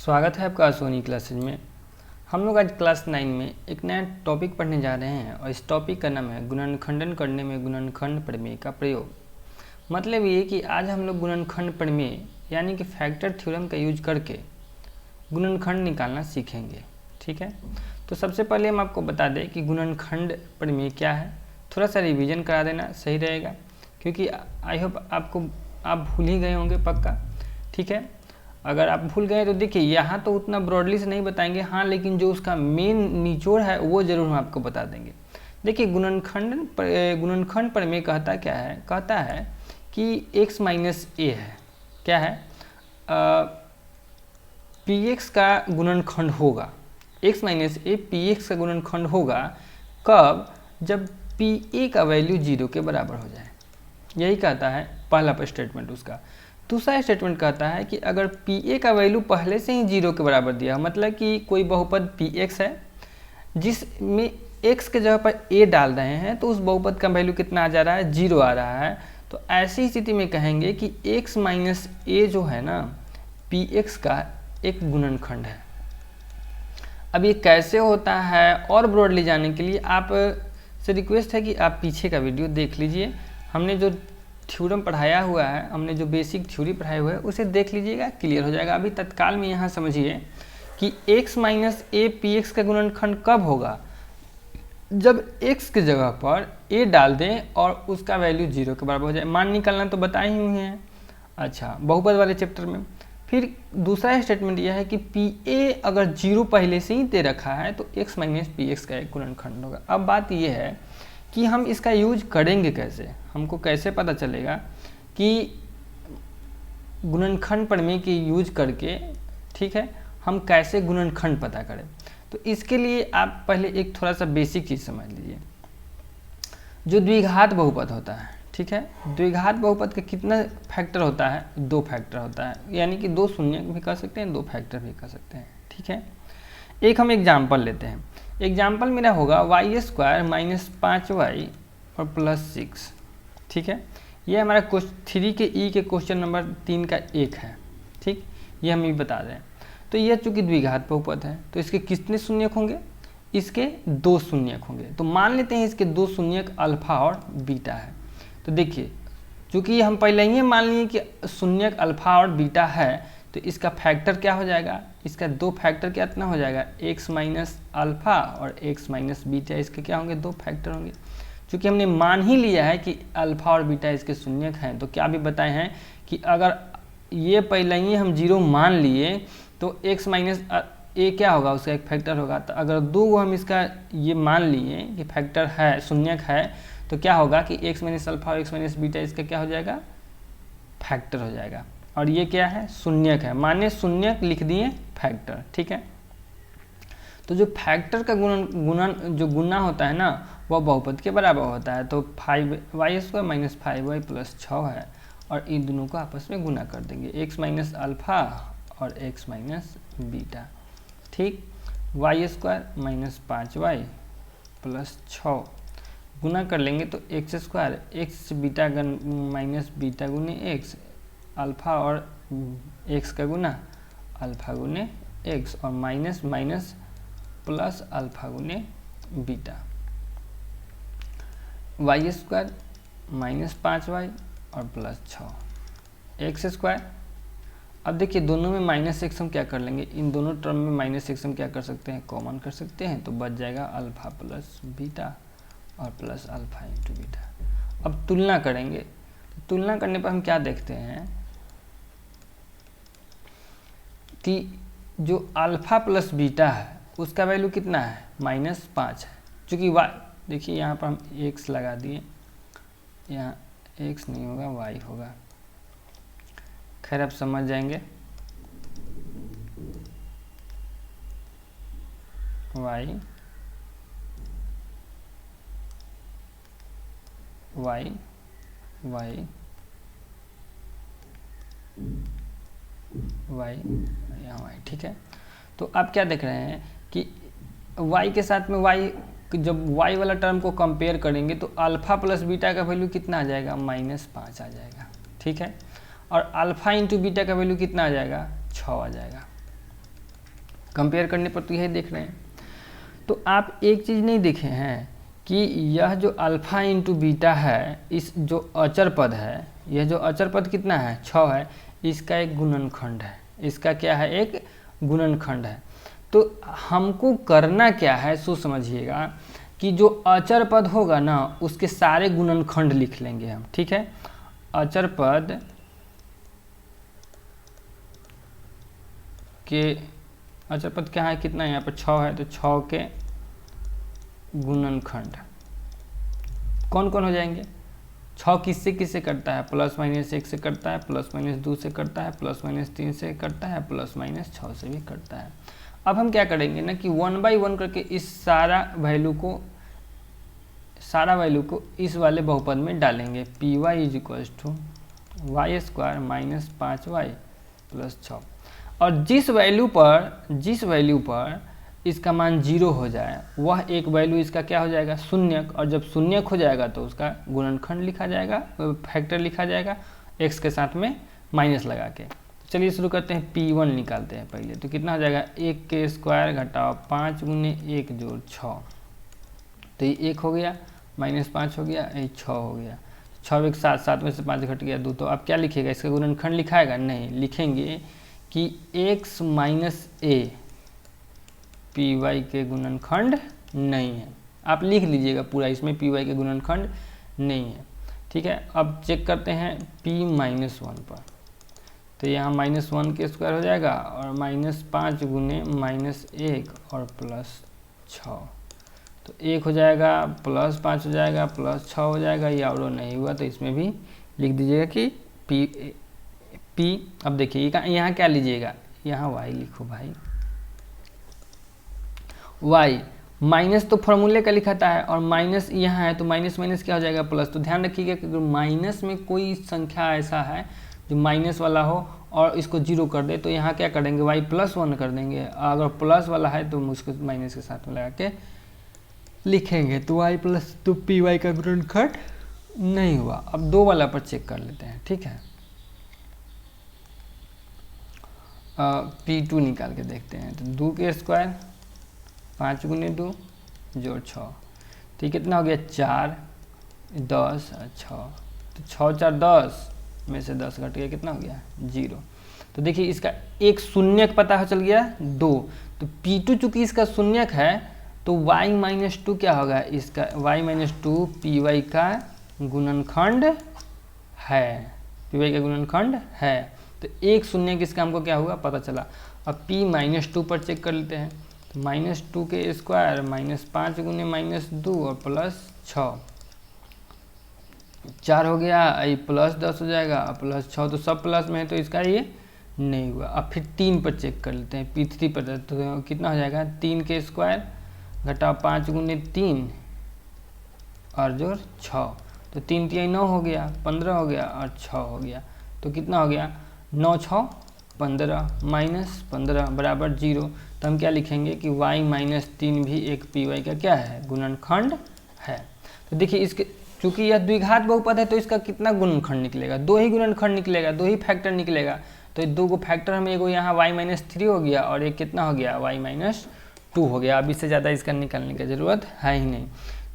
स्वागत है आपका सोनी क्लासेज में। हम लोग आज क्लास 9 में एक नया टॉपिक पढ़ने जा रहे हैं और इस टॉपिक का नाम है गुणनखंडन करने में गुणनखंड प्रमेय का प्रयोग। मतलब ये कि आज हम लोग गुणनखंड प्रमेय यानी कि फैक्टर थ्योरम का यूज करके गुणनखंड निकालना सीखेंगे। ठीक है, तो सबसे पहले हम आपको बता दें कि गुणनखंड प्रमेय क्या है। थोड़ा सा रिवीजन करा देना सही रहेगा, क्योंकि आई होप आप भूल ही गए होंगे पक्का। ठीक है, अगर आप भूल गए तो देखिए यहाँ तो उतना ब्रॉडली से नहीं बताएंगे, हाँ, लेकिन जो उसका मेन निचोड़ है वो जरूर हम आपको बता देंगे। देखिए गुणनखंड प्रमेय कहता क्या है, कहता है कि x माइनस ए है, क्या है, px का गुणनखंड होगा, x माइनस ए px का गुणनखंड होगा कब, जब pa का वैल्यू 0 के बराबर हो जाए। यही कहता है पहला स्टेटमेंट उसका। दूसरा स्टेटमेंट कहता है कि अगर pa का वैल्यू पहले से ही 0 के बराबर दिया, मतलब कि कोई बहुपद px है जिसमें x के जगह पर a डाल रहे हैं, तो उस बहुपद का वैल्यू कितना आ जा रहा है, 0 आ रहा है। तो ऐसी स्थिति में कहेंगे कि x माइनस ए जो है ना, px का एक गुणनखंड है। अब ये कैसे होता है और ब्रॉडली जानने के लिए आप से रिक्वेस्ट है कि आप पीछे का वीडियो देख लीजिए। हमने जो थ्योरम पढ़ाया हुआ है, हमने जो बेसिक थ्योरी पढ़ाया हुआ है उसे देख लीजिएगा, क्लियर हो जाएगा। अभी तत्काल में यहाँ समझिए कि x माइनस ए px का गुणनखंड कब होगा, जब x की जगह पर a डाल दें और उसका वैल्यू 0 के बराबर हो जाए। मान निकालना तो बताए ही हुए हैं, अच्छा, बहुपद वाले चैप्टर में। फिर दूसरा स्टेटमेंट यह है कि pa अगर 0 पहले से ही दे रखा है तो x माइनस px का एक गुणनखंड होगा। अब बात यह है कि हम इसका यूज करेंगे कैसे, हमको कैसे पता चलेगा कि गुणनखंड प्रमेय के यूज करके, ठीक है, हम कैसे गुणनखंड पता करें। तो इसके लिए आप पहले एक थोड़ा सा बेसिक चीज़ समझ लीजिए। जो द्विघात बहुपद होता है, ठीक है, द्विघात बहुपद का कितना फैक्टर होता है, 2 फैक्टर होता है, यानी कि 2 शून्य भी कर सकते हैं, 2 फैक्टर भी कर सकते हैं। ठीक है, एक हम एग्जाम्पल लेते हैं। एग्जाम्पल मेरा होगा वाई स्क्वायर माइनस 5y और प्लस 6। ठीक है, ये हमारा 3 के ई के क्वेश्चन नंबर 3 का 1 है। ठीक, ये हम ये बता दें। तो यह चूंकि द्विघात बहुपद है तो इसके कितने शून्यक होंगे, इसके 2 शून्यक होंगे। तो मान लेते हैं इसके 2 शून्यक अल्फा और बीटा है। तो देखिए चूंकि हम पहले ही मान लिए कि शून्यक अल्फा और बीटा है, तो इसका फैक्टर क्या हो जाएगा, इसका 2 फैक्टर कितना हो जाएगा, x माइनस अल्फा और x माइनस बीटा, इसके क्या होंगे, 2 फैक्टर होंगे। चूँकि हमने मान ही लिया है कि अल्फा और बीटा इसके शून्यक हैं, तो क्या भी बताए हैं कि अगर ये पहले ही हम 0 मान लिए तो x माइनस ए क्या होगा, उसका एक फैक्टर होगा। तो अगर 2 हम इसका ये मान लिए कि फैक्टर है, शून्यक है, तो क्या होगा कि x माइनस अल्फा और x माइनस बीटा इसका क्या हो जाएगा, फैक्टर हो जाएगा। और ये क्या है, शून्यक है, माने शून्यक लिख दिए फैक्टर। ठीक है, तो जो फैक्टर का गुना होता है ना, वह बहुपद के बराबर होता है। तो 5y square minus 5y plus 6 है, और इन दोनों को आपस में गुना कर देंगे, x माइनस अल्फा और x माइनस बीटा। ठीक, y square minus 5y plus 6 गुना कर लेंगे तो x square, x beta minus beta गुने x, अल्फा और x का गुना अल्फा गुने x, और माइनस माइनस प्लस अल्फा गुने beta, y square minus 5y और प्लस 6 x स्क्वायर। अब देखिए दोनों में माइनस x हम क्या कर लेंगे, इन दोनों टर्म में माइनस x हम क्या कर सकते हैं, कॉमन कर सकते हैं, तो बच जाएगा अल्फा प्लस बीटा और प्लस अल्फा इंटू बीटा। अब तुलना करेंगे, तो तुलना करने पर हम क्या देखते हैं कि जो अल्फा प्लस बीटा है उसका वैल्यू कितना है, -5 है। चूँकि y, देखिए यहाँ पर हम x लगा दिए, यहाँ x नहीं होगा y होगा, खैर आप समझ जाएंगे, y y y y यहाँ y। ठीक है, तो आप क्या देख रहे हैं कि y के साथ में y, जब y वाला टर्म को कंपेयर करेंगे तो अल्फा प्लस बीटा का वैल्यू कितना आ जाएगा, -5 आ जाएगा। ठीक है, और अल्फा इंटू बीटा का वैल्यू कितना आ जाएगा, 6 आ जाएगा। कंपेयर करने पर तो यही देख रहे हैं। तो आप एक चीज़ नहीं देखे हैं कि यह जो अल्फ़ा इंटू बीटा है, इस जो अचर पद है, यह जो अचर पद कितना है 6 है, इसका एक गुणनखंड है। इसका क्या है, एक गुणनखंड है। तो हमको करना क्या है सो समझिएगा कि जो अचर पद होगा ना उसके सारे गुणनखंड लिख लेंगे हम, ठीक है। अचर पद के अचर पद क्या है, कितना है यहाँ पर 6 है, तो 6 के गुणनखंड कौन कौन हो जाएंगे। 6 किससे किससे करता है, प्लस माइनस 1 से करता है, प्लस माइनस 2 से करता है, प्लस माइनस 3 से करता है, प्लस माइनस 6 से भी करता है। अब हम क्या करेंगे ना कि 1 बाई 1 करके इस सारा वैल्यू को इस वाले बहुपद में डालेंगे। P Y is equals to Y square minus 5y plus 6। और जिस वैल्यू पर इसका मान 0 हो जाए वह एक वैल्यू इसका क्या हो जाएगा, शून्यक। और जब शून्यक हो जाएगा तो उसका गुणनखंड लिखा जाएगा, फैक्टर लिखा जाएगा x के साथ में माइनस लगा के। चलिए शुरू करते हैं, P1 निकालते हैं पहले। तो कितना हो जाएगा, 1 के स्क्वायर घटाओ 5 गुने 1 जोड़ 6, तो ये 1 हो गया, माइनस 5 हो गया, ये 6 हो गया। 6 एक 7, 7 में से 5 घट गया 2। तो अब क्या लिखेगा, इसका गुणनखंड लिखाएगा, नहीं लिखेंगे कि x minus a p y के गुणनखंड नहीं है। आप लिख लीजिएगा पूरा, इसमें पी वाई के गुणनखंड नहीं है, ठीक है। अब चेक करते हैं p माइनस 1 पर, तो यहाँ माइनस 1 के स्क्वायर हो जाएगा और माइनस 5 गुने माइनस 1 और प्लस 6, तो 1 हो जाएगा, प्लस 5 हो जाएगा, प्लस 6 हो जाएगा। ये और नहीं हुआ तो इसमें भी लिख दीजिएगा कि p। अब देखिए यहाँ क्या लीजिएगा, यहाँ y लिखो भाई, y माइनस तो फॉर्मूले का लिखाता है और माइनस यहाँ है तो माइनस माइनस क्या हो जाएगा, प्लस। तो ध्यान रखिएगा कि माइनस में कोई संख्या ऐसा है जो माइनस वाला हो और इसको 0 कर दे तो यहाँ क्या करेंगे, y प्लस 1 कर देंगे। अगर प्लस वाला है तो उसको माइनस के साथ में लगा के लिखेंगे। तो y प्लस, तो पी वाई का गुणनखंड नहीं हुआ। अब 2 वाला पर चेक कर लेते हैं, ठीक है। P2 निकाल के देखते हैं। तो 2 के स्क्वायर 5 गुने 2 जोड़ 6, तो ये कितना हो गया, 4 10 और 6, तो 6 4 10 में से 10 घट गया, कितना हो गया 0। तो देखिए इसका एक शून्यक पता हो चल गया 2। तो P2 चूंकि इसका शून्यक है तो y माइनस 2 क्या होगा, इसका y माइनस 2 पी वाई का गुणनखंड है, पी वाई का गुणनखंड है। तो एक शून्यक इसका हमको क्या हुआ पता चला। अब p माइनस 2 पर चेक कर लेते हैं। तो माइनस 2 के स्क्वायर माइनस 5 गुने माइनस 2 और प्लस 6, 4 हो गया, ये प्लस 10 हो जाएगा, प्लस 6, तो सब प्लस में है तो इसका ये नहीं हुआ। अब फिर 3 पर चेक कर लेते हैं, P3 पर। तो कितना हो जाएगा, 3 के स्क्वायर घटाओ 5 गुने 3 और जोड़ 6, तो 3 3 9 हो गया, 15 हो गया और 6 हो गया, तो कितना हो गया 9 6 15 माइनस 15 बराबर 0। तो हम क्या लिखेंगे कि y माइनस 3 भी एक पी वाई का क्या है, गुणनखंड है। तो देखिए इसके चूंकि यह द्विघात बहुपद है तो इसका कितना गुणनखंड निकलेगा, 2 ही गुणनखंड निकलेगा, 2 ही फैक्टर निकलेगा। तो 2 को फैक्टर हमें एगो यहाँ y माइनस 3 हो गया और एक कितना हो गया y माइनस 2 हो गया। अब इससे ज़्यादा इसका निकालने की ज़रूरत है ही नहीं।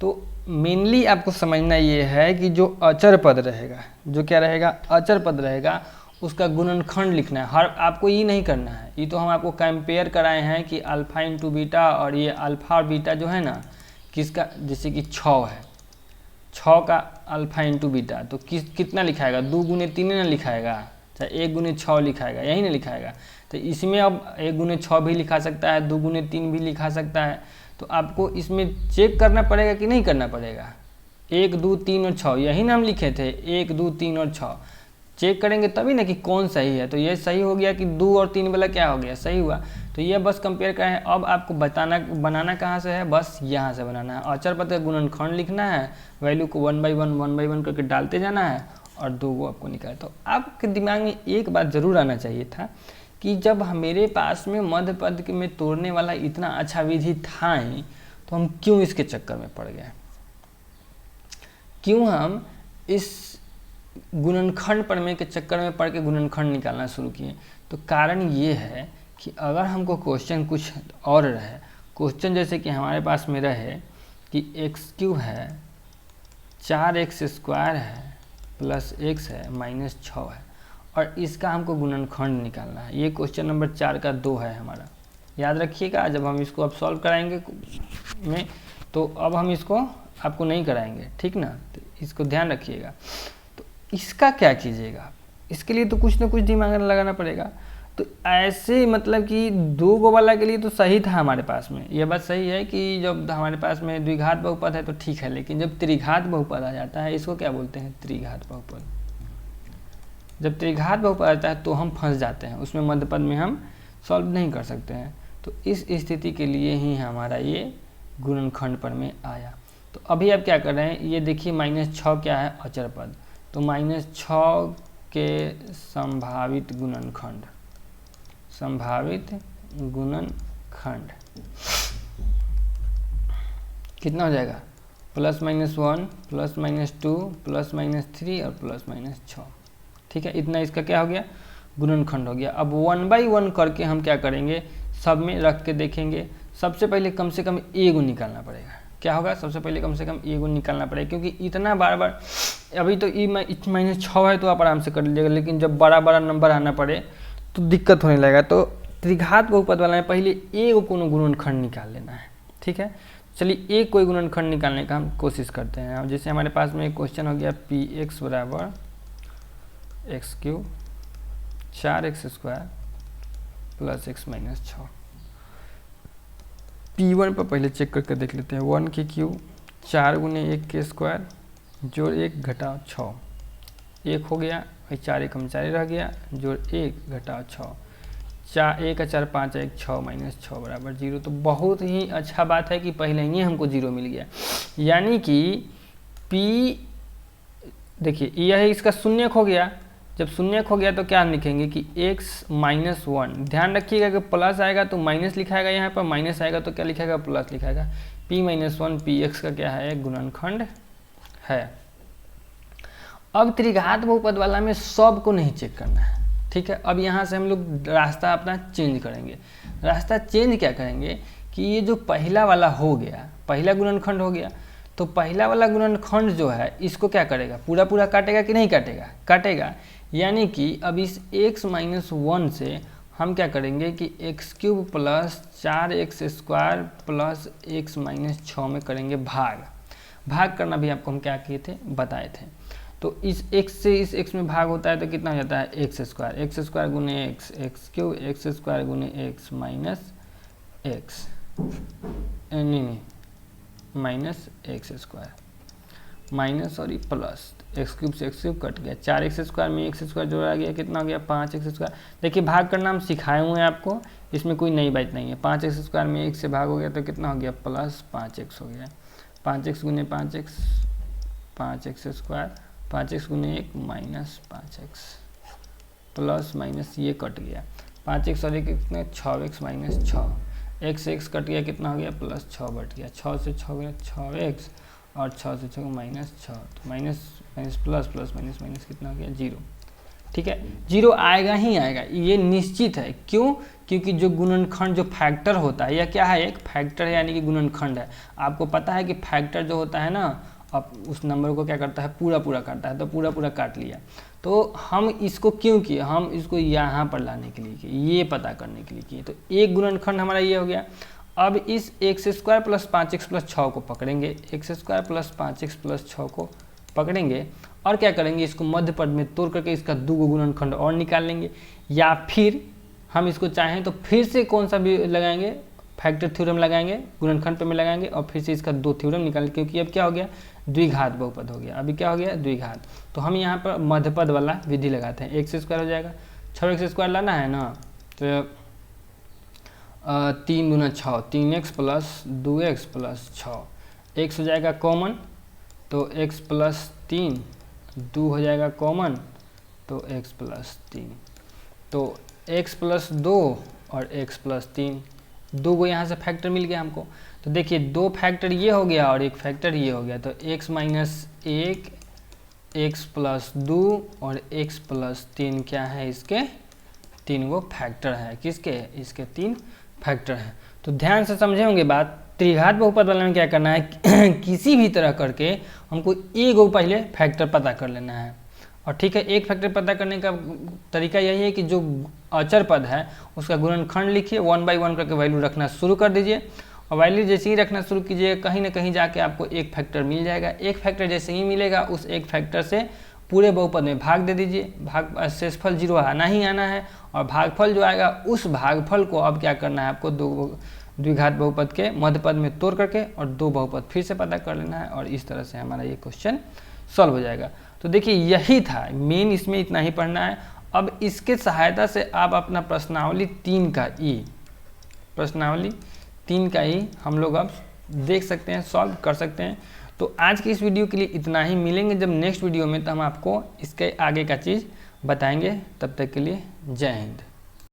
तो मेनली आपको समझना ये है कि जो अचर पद रहेगा, जो क्या रहेगा, अचर पद रहेगा, उसका गुणनखंड लिखना है। हर आपको ये नहीं करना है, ये तो हम आपको कंपेयर कराए हैं कि अल्फ़ा इंटू बीटा, और ये अल्फ़ा और बीटा जो है ना किसका, जैसे कि 6 है, 6 का अल्फ़ा इंटू बीटा, तो कितना लिखाएगा, 2 गुने 3 ना लिखाएगा, चाहे 1 गुने 6 लिखाएगा, यही ना लिखाएगा। तो इसमें अब 1 गुने 6 भी लिखा सकता है, 2 गुने 3 भी लिखा सकता है। तो आपको इसमें चेक करना पड़ेगा कि नहीं करना पड़ेगा, 1 2 3 और 6 यही ना हम लिखे थे, 1 2 3 और 6 चेक करेंगे तभी ना कि कौन सही है। तो ये सही हो गया कि 2 और 3 वाला क्या हो गया, सही हुआ। तो ये बस कंपेयर करें। अब आपको बनाना कहाँ से है, बस यहाँ से बनाना है। अचर पद का गुणनखंड लिखना है, वैल्यू को 1 बाई 1 करके डालते जाना है और 2 को आपको निकाले। तो आपके दिमाग में एक बात ज़रूर आना चाहिए था कि जब मेरे पास में मध्य पद में तोड़ने वाला इतना अच्छा विधि था ही, तो हम क्यों इसके चक्कर में पड़ गए, क्यों हम इस गुणनखंड प्रमेय के चक्कर में पड़ के गुणनखंड निकालना शुरू किए। तो कारण ये है कि अगर हमको क्वेश्चन कुछ और रहे, क्वेश्चन जैसे कि हमारे पास में रहे कि x³ है, 4x² है प्लस x है माइनस 6 है और इसका हमको गुणनखंड निकालना है। ये क्वेश्चन नंबर 4 का 2 है हमारा, याद रखिएगा। जब हम इसको अब सॉल्व कराएंगे में तो अब हम इसको आपको नहीं कराएंगे, ठीक ना, तो इसको ध्यान रखिएगा। तो इसका क्या कीजिएगा, इसके लिए तो कुछ ना कुछ दिमाग लगाना पड़ेगा। तो ऐसे मतलब कि 2 गो वाला के लिए तो सही था हमारे पास में, ये बात सही है कि जब हमारे पास में द्विघात बहुपद है तो ठीक है, लेकिन जब त्रिघात बहुपद आ जाता है, इसको क्या बोलते हैं, त्रिघात बहुपद। जब त्रिघात बहुपद आता है तो हम फंस जाते हैं, उसमें मध्यपद में हम सॉल्व नहीं कर सकते हैं। तो इस स्थिति के लिए ही हमारा ये गुणनखंड पर में आया। तो अभी आप क्या कर रहे हैं, ये देखिए -6 क्या है, अचर पद, तो -6 के संभावित गुणनखंड, संभावित गुणनखंड कितना हो जाएगा, +-1 +-2 +-3 और +-6, ठीक है। इतना इसका क्या हो गया, गुणनखंड हो गया। अब 1 बाई 1 करके हम क्या करेंगे, सब में रख के देखेंगे। सबसे पहले कम से कम एगो निकालना पड़ेगा। क्या होगा, सबसे पहले कम से कम एगो निकालना पड़ेगा, क्योंकि इतना बार बार अभी तो -6 है तो आप आराम से कर लीजिएगा, लेकिन जब बड़ा बड़ा नंबर आना पड़े तो दिक्कत होने लगेगा। तो त्रिघात बहुपद वाला में पहले एगो कोनो गुणनखंड निकाल लेना है, ठीक है। चलिए एक कोई गुणनखंड निकालने का हम कोशिश करते हैं। अब जैसे हमारे पास में एक क्वेश्चन हो गया, px बराबर x³ 4x² plus x minus 6। P1 पर पहले चेक करके देख लेते हैं। 1 की क्यूब 4 गुने 1 के स्क्वायर जोड़ 1 घटाओ 6, 1 हो गया, 4 1 हम 4 रह गया, जोड़ 1 घटाओ 6, 4 1 4 5 1 6 माइनस 6 बराबर 0। तो बहुत ही अच्छा बात है कि पहले ही हमको 0 मिल गया, यानी कि P देखिए यह इसका शून्यक हो गया। जब शून्यक हो गया तो क्या लिखेंगे कि x माइनस 1, ध्यान रखिएगा कि प्लस आएगा तो माइनस लिखाएगा, यहाँ पर माइनस आएगा तो क्या लिखाएगा, प्लस लिखाएगा। p माइनस 1 px का क्या है, गुणनखंड है। अब त्रिघात बहुपद वाला में सब को नहीं चेक करना है, ठीक है। अब यहाँ से हम लोग रास्ता अपना चेंज करेंगे। रास्ता चेंज क्या करेंगे कि ये जो पहला वाला हो गया, पहला गुणनखंड हो गया, तो पहला वाला गुणनखंड जो है इसको क्या करेगा, पूरा पूरा काटेगा कि नहीं काटेगा, काटेगा। यानी कि अब इस x माइनस 1 से हम क्या करेंगे कि x³ plus 4x² plus x minus 6 में करेंगे भाग। भाग करना भी आपको हम क्या किए थे, बताए थे। तो इस x से इस x में भाग होता है तो कितना हो जाता है, x² गुने x, x³ x² गुने x माइनस x, नहीं minus x² minus sorry plus x³ से x³ कट गया, 4x² में x² जोड़ा गया, कितना हो गया 5x²। देखिए भाग करना हम सिखाए हुए हैं आपको, इसमें कोई नई बात नहीं है। 5x² में 1 से भाग हो गया तो कितना हो गया, प्लस 5x हो गया। 5x गुने 5x 5x², 5x गुने 1 माइनस 5x प्लस माइनस ये कट गया, 5x और 1 कितना 6x माइनस 6, x कट गया, कितना हो गया प्लस 6 बट गया, 6 से 6 गया 6x और 6 से 6 माइनस 6, तो minus minus plus plus minus minus कितना हो गया 0, ठीक है। 0 आएगा ही आएगा, ये निश्चित है। क्यों, क्योंकि जो गुणनखंड जो फैक्टर होता है, यह क्या है, एक फैक्टर है यानी कि गुणनखंड है। आपको पता है कि फैक्टर जो होता है ना, अब उस नंबर को क्या करता है, पूरा पूरा काटता है, तो पूरा पूरा काट लिया। तो हम इसको क्यों किए, हम इसको यहाँ पर लाने के लिए किए, ये पता करने के लिए किए। तो एक गुणनखंड हमारा ये हो गया। अब इस x² प्लस 5x प्लस 6 को पकड़ेंगे, x² प्लस 5x प्लस 6 को पकड़ेंगे और क्या करेंगे, इसको मध्य पद में तोड़ करके इसका 2 गुणनखंड और निकाल लेंगे। या फिर हम इसको चाहें तो फिर से कौन सा भी लगाएंगे, फैक्टर थ्योरम लगाएंगे, गुणनखंड पे में लगाएंगे और फिर से इसका 2 थ्योरम निकालेंगे, क्योंकि अब क्या हो गया, द्विघात बहुपद हो गया। अभी क्या हो गया, द्विघात। तो हम यहाँ पर मध्यपद वाला विधि लगाते हैं, x² हो जाएगा, 6x² लाना है ना, तो 3 दूना 6, 3x plus 2x plus 6, x हो जाएगा कॉमन तो x प्लस 3, 2 हो जाएगा कॉमन तो x प्लस 3, तो x प्लस 2 और x प्लस 3, 2 को यहाँ से फैक्टर मिल गया हमको। तो देखिए 2 फैक्टर ये हो गया और 1 फैक्टर ये हो गया, तो x माइनस 1 x प्लस 2 और x प्लस 3 क्या है, इसके 3 गो फैक्टर है। किसके? इसके 3 फैक्टर हैं। तो ध्यान से समझे होंगे बात। त्रिघात बहुपद वाले में क्या करना है किसी भी तरह करके हमको एक गो पहले फैक्टर पता कर लेना है। और ठीक है, एक फैक्टर पता करने का तरीका यही है कि जो अचर पद है उसका गुणनखंड लिखिए, 1 by 1 करके वैल्यू रखना शुरू कर दीजिए। और वैल्यू जैसे ही रखना शुरू कीजिए कहीं ना कहीं जाके आपको एक फैक्टर मिल जाएगा। एक फैक्टर जैसे ही मिलेगा उस एक फैक्टर से पूरे बहुपद में भाग दे दीजिए। भाग शेषफल 0 आना ही आना है, और भागफल जो आएगा उस भागफल को अब क्या करना है आपको दो द्विघात बहुपद के मध्यपद में तोड़ करके और 2 बहुपद फिर से पता कर लेना है, और इस तरह से हमारा ये क्वेश्चन सॉल्व हो जाएगा। तो देखिए यही था मेन, इसमें इतना ही पढ़ना है। अब इसके सहायता से आप अपना प्रश्नावली 3 का ई हम लोग अब देख सकते हैं, सॉल्व कर सकते हैं। तो आज की इस वीडियो के लिए इतना ही। मिलेंगे जब नेक्स्ट वीडियो में तो हम आपको इसके आगे का चीज़ बताएंगे। तब तक के लिए जय हिंद।